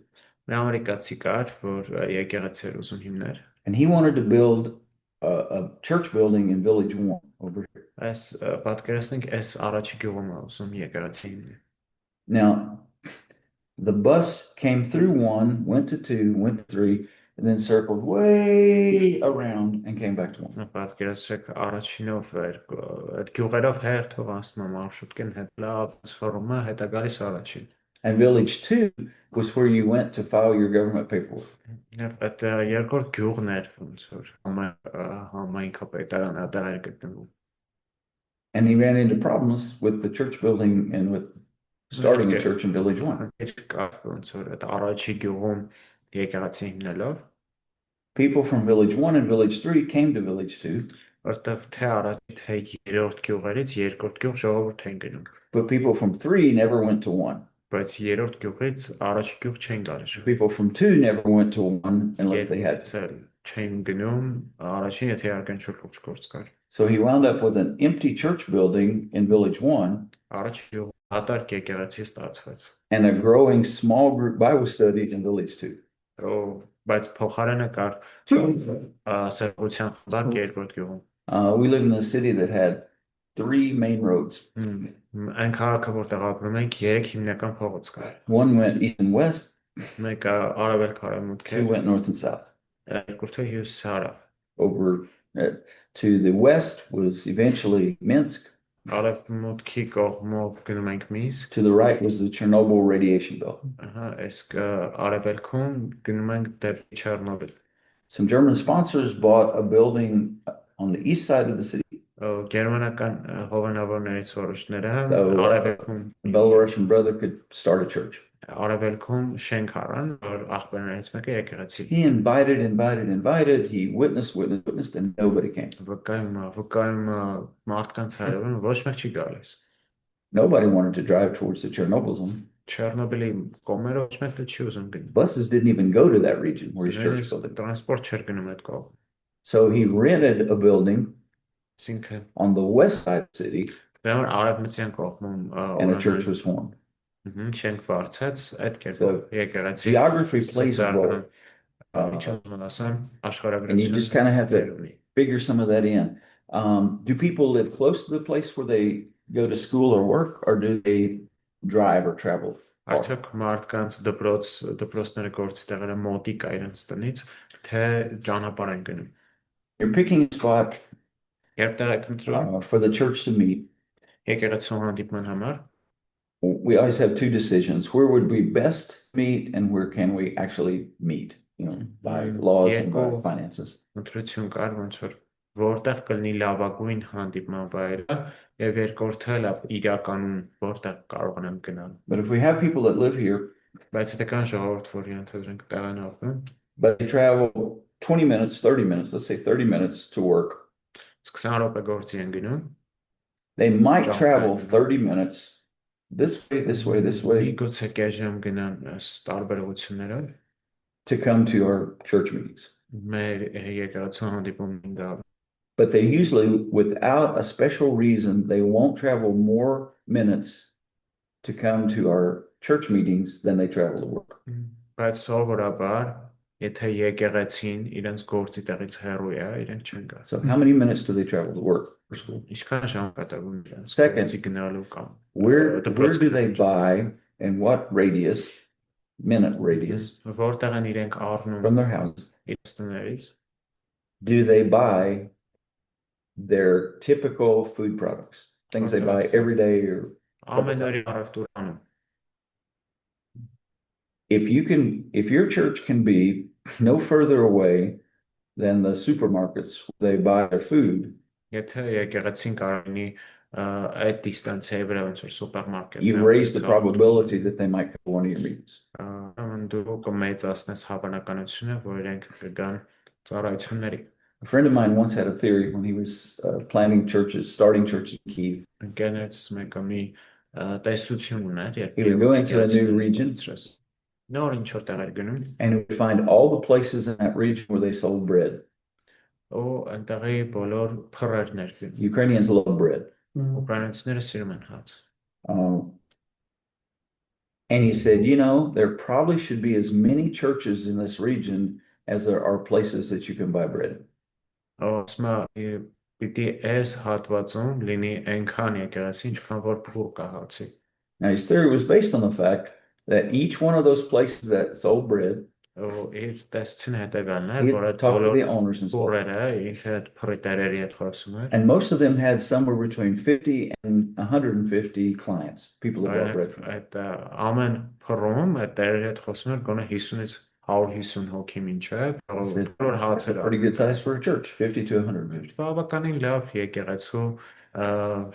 Մի ամերիկացի կար, որ եկեղեցի էր ուզում հիմներ։ And he wanted to build a church building in village 1 over here. Այս պատկերացնենք այս առաջի գյուղում է ուզում եկեղեցի հիմնել։ Now, the bus came through 1, went to 2, went to 3, and then circled way around and came back to 1. Պատկերացրեք առաջինով այդ գյուղերով հերթով անցնում է մարշրուտքեն հետ լավ ֆորմա հետա գալիս առաջին։ And village 2 was where you went to file your government paperwork. Այդ երկրորդ գյուղն էր ոնց որ համայնքա պետարանը դեռ էր գտնվում։ And he ran into problems with the church building and with starting a church in village 1. People from village 1 and village 3 came to village 2. But people from 3 never went to 1. People from 2 never went to 1 unless they had to. So he wound up with an empty church building in village 1 and a growing small group Bible study in village 2. We live in a city that had 3 main roads. One went east and west, 2 went north and south. Over to the west was eventually Minsk. To the right was the Chernobyl radiation belt. Some German sponsors bought a building on the east side of the city. So a Belarusian brother could start a church. He invited, he witnessed, and nobody came. Nobody wanted to drive towards the Chernobyl zone. Buses didn't even go to that region where his church building. So he rented a building on the west side of the city, and a church was formed. So geography plays a role. And you just kind of have to figure some of that in. Do people live close to the place where they go to school or work, or do they drive or travel? You're picking a spot for the church to meet. We always have 2 decisions. Where would we best meet and where can we actually meet, by laws and by finances. But if we have people that live here, but they travel 20 minutes, 30 minutes, let's say 30 minutes to work, they might travel 30 minutes this way to come to our church meetings. But they usually, without a special reason, they won't travel more minutes to come to our church meetings than they travel to work. Բայց սովորաբար, եթե եկեղեցին իրենց գործի տեղից հեռու է, իրենք չեն գա։ So how many minutes do they travel to work for school? Ինչքան ժամանակատվում իրենց Second, գործի գնալու կամ Where դպրոց do they գնալու։ buy and what radius, minute radius Որտեղ են իրենք առնում from their houses? իրենց տներից, Do they buy their typical food products, things they buy every day or ամեն օրի առևտուր անում։ if your church can be no further away than the supermarkets where they buy their food, Եթե եկեղեցին կարողնի այդ դիստանցիայի վրա ոնց որ սուպերմարկետ you raise the probability that they might go to one of your meetings. դու կմեծացնես հավանականությունը, որ իրենք կգան ծառայությունների։ A friend of mine once had a theory when he was planning churches, starting churches in Kyiv. Ընկերներս մեկը մի տեսություն ուներ, He would go into a new region նոր ինչ որ տեղ էր գնում, and he would find all the places in that region where they sold bread. ու այնտեղի բոլոր փռերներ գնում։ Ukrainians love bread. Ուկրաինացիները սիրում են հաց։ And he said, there probably should be as many churches in this region as there are places that you can buy bread. Պիտի այս հատվածում լինի այնքան եկեղեցի, ինչքան որ փուր կա հացի։ Now his theory was based on the fact that each one of those places that sold bread, իր տեսությունը հետևյալն էր, he որ had այդ talked to բոլոր the owners and stuff. փուրերը ինքը փրիտերերի հետ խոսում էր։ And most of them had somewhere between 50 and 150 clients, people that bought bread from them. Այդ ամեն փռում այդ տերերի հետ խոսում էր գոնե 50-ից 150 հոգի մինչև բոլոր That's a հացերը։ pretty good size for a church, 50 to 150. Բավականին լավ եկեղեցու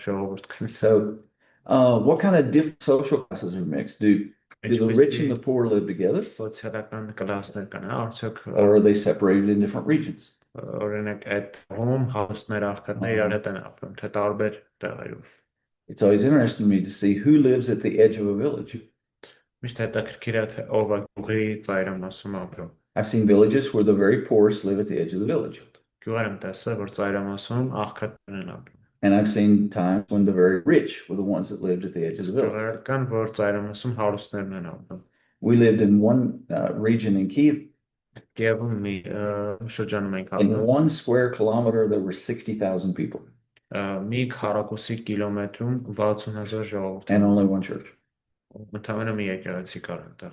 ժողովուրդ կա։ So what kind of different social classes are mixed? Do the rich and the poor live together? Սոցիալական կլասներ կան, արդյոք Or are they separated in different regions? օրինակ այդ հարուստներ աղքատներ իրար հետ են ապրում, թե տարբեր տեղերում։ It's always interesting to me to see who lives at the edge of a village. Միշտ հետաքրքիր է թե ով է գյուղի ծայրամասում ապրում։ I've seen villages where the very poorest live at the edge of the village. Գյուղեր եմ տեսել, որ ծայրամասում աղքատներ են ապրում։ And I've seen times when the very rich were the ones that lived at the edge of the village. Գյուղեր կան, որ ծայրամասում հարուստներն են ապրում։ We lived in one region in Kyiv. Կիևում մի շրջանում ենք In ապրում։ 1 square kilometer, there were 60,000 people. Մի քառակուսի կիլոմետրում 60,000 ժողովուրդ։ And only one church. Ընդհանրապես մի եկեղեցի կար այնտեղ։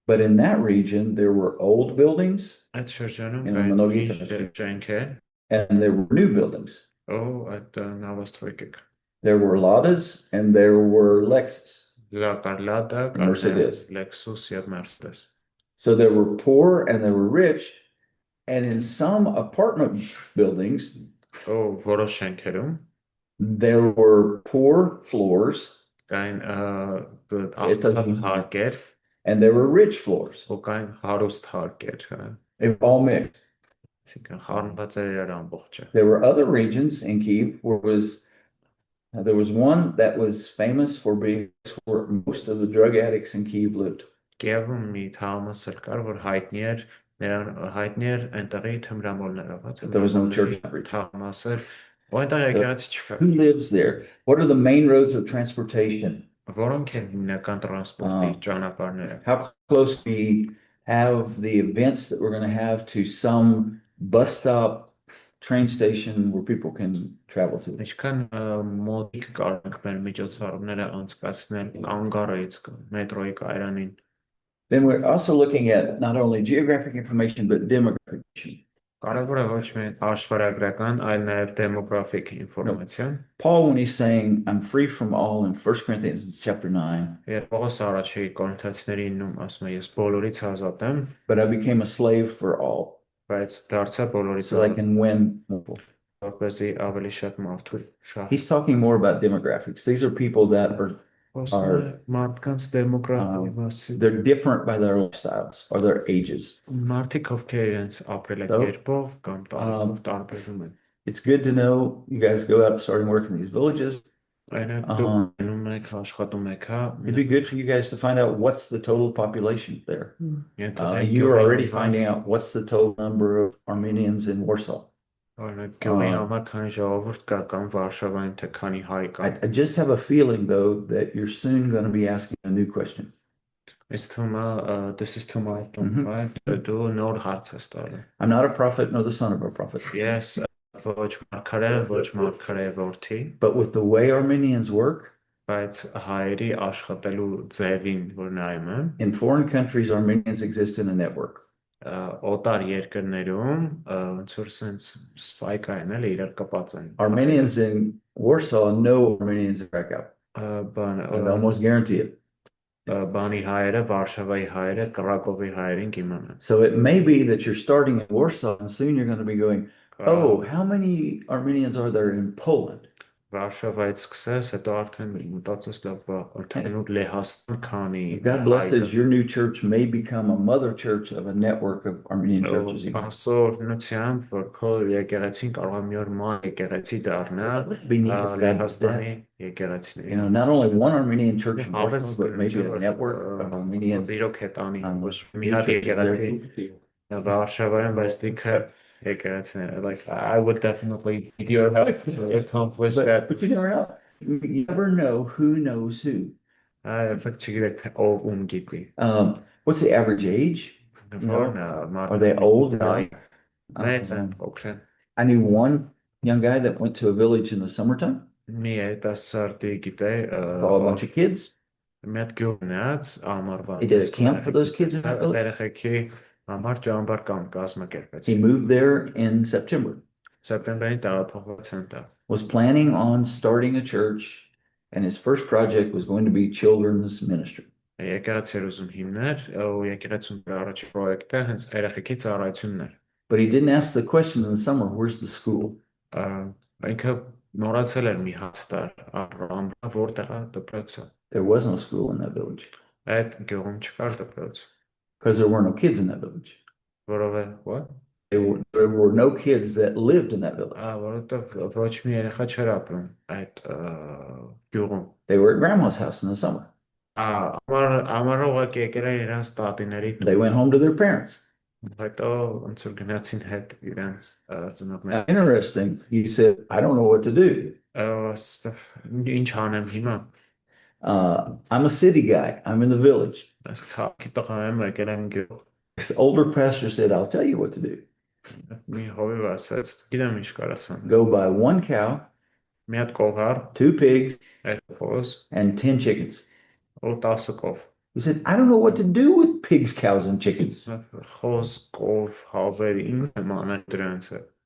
But in that region, there were old buildings Այդ շրջանում In կային Monogi մի ջանքեր, and there were new buildings. այդ նավաստվեկեք։ There were Ladas and there were Lexus. Կար Lada, կար Mercedes. Lexus եւ Mercedes։ So there were poor and there were rich. And in some apartment buildings, Որոշ շենքերում there were poor floors կային աղքատ հարկեր, and there were rich floors. ու կային հարուստ հարկեր, They were all mixed. այսինքն խառնված էր իրար ամբողջը։ There were other regions in Kyiv where there was one that was famous for being where most of the drug addicts in Kyiv lived. Կիևում մի թաղամասել կար, որ հայտնի էր, նրան հայտնի էր այնտեղի թմրամոլներով, There was no church in that region. թաղամասել, ու այնտեղ եկեղեցի չկար։ Who lives there? What are the main roads of transportation? Որոնք են հիմնական տրանսպորտի ճանապարհները։ How close we have the events that we're going to have to some bus stop, train station where people can travel to? Ինչքան մոտիկ կարող ենք մեր միջոցառումները անցկացնել կանգառից մետրոյի կայարանին։ Then we're also looking at not only geographic information, but demographic information. Կարևոր է ոչ միայն աշխարհագրական, այլ նաև դեմոգրաֆիկ ինֆորմացիան։ Paul, when he's saying, I'm free from all in 1 Corinthians chapter 9, Երբ Պողոս առաջի Կորինթացիների 9-ում ասում է ես բոլորից ազատ եմ, but I became a slave for all բայց դարձա բոլորից so I can win more. որպեսզի ավելի շատ մարդու շահ։ He's talking more about demographics. These are people that Մարդկանց դեմոգրաֆիայի մասին։ they're different by their lifestyles or their ages. Մարդիկ ովքեր իրենց ապրելակերպով կամ տարիքով տարբերում են։ It's good to know you guys go out starting work in these villages. Այնինք դուք գնում եք աշխատում եք, It'd be good for you guys to find out what's the total population there. Ենթադրենք You are already finding out what's the total number of Armenians in Warsaw. Օրինակ գյուղի համար քանի ժողովուրդ կա կամ Վարշավայում թե քանի հայ կա։ I just have a feeling though that you're soon going to be asking a new question. This is to my right? Do նոր հարց ես տալու։ I'm not a prophet nor the son of a prophet. Ես ոչ մարգարե, ոչ մարգարե որդի, but with the way Armenians work, բայց հայերի աշխատելու ձևին, որ նայում եմ, in foreign countries, Armenians exist in a network. օտար երկրներում ոնց որ sense spike այն էլ իրար կապած են։ Armenians in Warsaw know Armenians in Krakow. And almost guarantee it. Բանի հայերը, Վարշավայի հայերը, Կրակովի հայերին կիմանան։ So it may be that you're starting in Warsaw and soon you're going to be going, oh, how many Armenians are there in Poland? Վարշավայից սկսես, հետո արդեն մտածես լավ, արդեն Լեհաստան քանի։ God bless us, your new church may become a mother church of a network of Armenian churches. Ասորնությամբ, որ քո եկեղեցին կարող է մի օր մայր եկեղեցի դառնա, Լեհաստանի եկեղեցիների։ You know, not only one Armenian church in Warsaw, but maybe a network of Armenian. Իրոք հետանի, մի հատ եկեղեցի Վարշավայում, բայց դիքը like I would definitely need your help to accomplish that. But you never know who knows who. What's the average age? Are they old? I knew one young guy that went to a village in the summertime. Saw a bunch of kids. He did a camp for those kids in that village. He moved there in September. Was planning on starting a church, and his first project was going to be children's ministry. But he didn't ask the question in the summer, where's the school? There was no school in that village. Because there were no kids in that village. What? There were no kids that lived in that village. They were at grandma's house in the summer. They went home to their parents. Interesting. He said, I don't know what to do. I'm a city guy. I'm in the village. This older pastor said, I'll tell you what to do. Go buy one cow, 2 pigs, and 10 chickens. He said, I don't know what to do with pigs, cows, and chickens.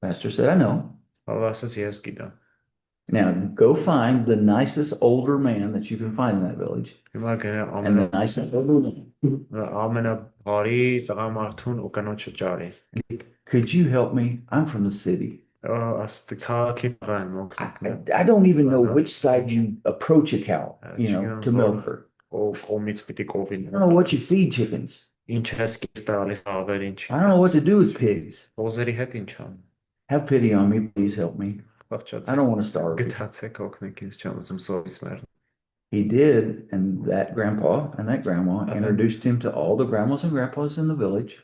Pastor said, I know. Now, go find the nicest older man that you can find in that village. And the nicest older man. Could you help me? I'm from the city. I don't even know which side you approach a cow, to milk her. I don't know what you feed chickens. I don't know what to do with pigs. Have pity on me, please help me. I don't want to starve. He did, and that grandpa and that grandma introduced him to all the grandmas and grandpas in the village.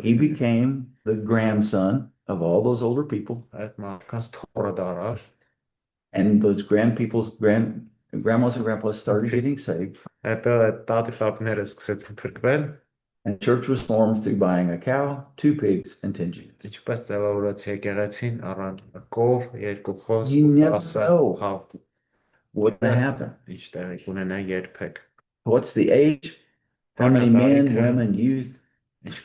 He became the grandson of all those older people. And those grandmas and grandpas started getting saved. And church was formed through buying a cow, 2 pigs, and 10 chickens. You never know what will happen. What's the age? How many men, women, youth? If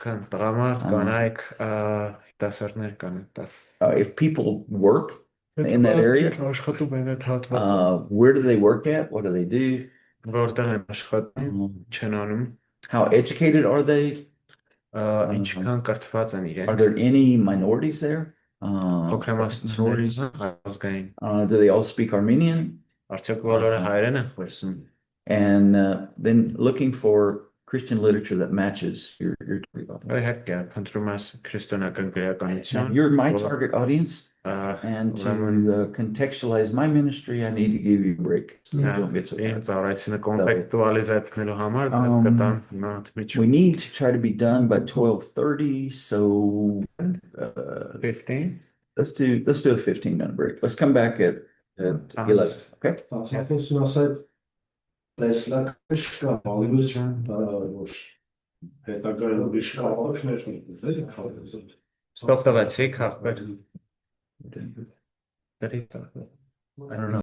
people work in that area, where do they work at? What do they do? How educated are they? Are there any minorities there? Do they all speak Armenian? And then looking for Christian literature that matches your You're my target audience, and to contextualize my ministry, I need to give you a break. So don't get so we need to try to be done by 12:30, so 15? let's do a 15-minute break. Let's come back at 11. Okay. Ասացին ասել տեսլակը շկա ալուս որ հետագայում ուրիշ քաղաքներ դեր քաղաքներ Ստոպ տվեցիք հաղբեր։ I don't know.